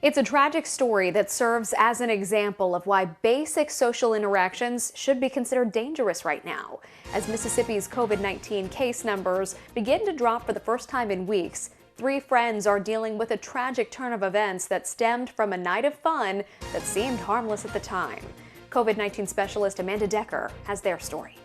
It's a tragic story that serves as an example of why basic social interactions should be considered dangerous right now. As Mississippi's COVID-19 case numbers begin to drop for the first time in weeks, three friends are dealing with a tragic turn of events that stemmed from a night of fun that seemed harmless at the time. COVID-19 specialist Amanda Decker has their story.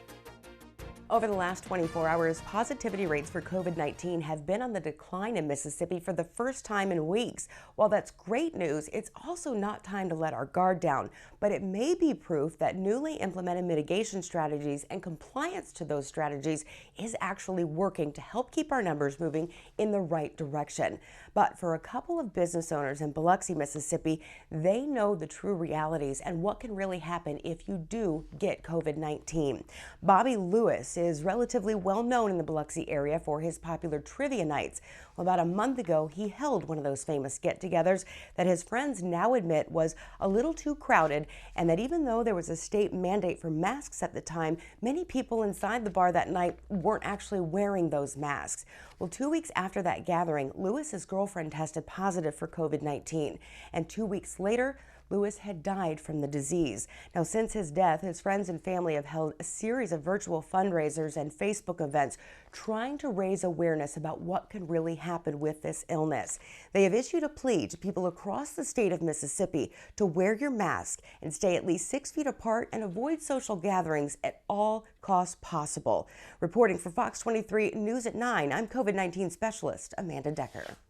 Over the last 24 hours, positivity rates for COVID-19 have been on the decline in Mississippi for the first time in weeks. While that's great news, it's also not time to let our guard down. But it may be proof that newly implemented mitigation strategies and compliance to those strategies is actually working to help keep our numbers moving in the right direction. But for a couple of business owners in Biloxi, Mississippi, they know the true realities and what can really happen if you do get COVID-19. Bobby Lewis is relatively well known in the Biloxi area for his popular trivia nights. Well, about a month ago, he held one of those famous get-togethers that his friends now admit was a little too crowded, and that even though there was a state mandate for masks at the time, many people inside the bar that night weren't actually wearing those masks. Well, 2 weeks after that gathering, Lewis's girlfriend tested positive for COVID-19, and 2 weeks later, Lewis had died from the disease. Now, since his death, his friends and family have held a series of virtual fundraisers and Facebook events trying to raise awareness about what can really happen with this illness. They have issued a plea to people across the state of Mississippi to wear your mask and stay at least 6 feet apart and avoid social gatherings at all costs possible. Reporting for Fox 23 News at 9, I'm COVID-19 specialist Amanda Decker.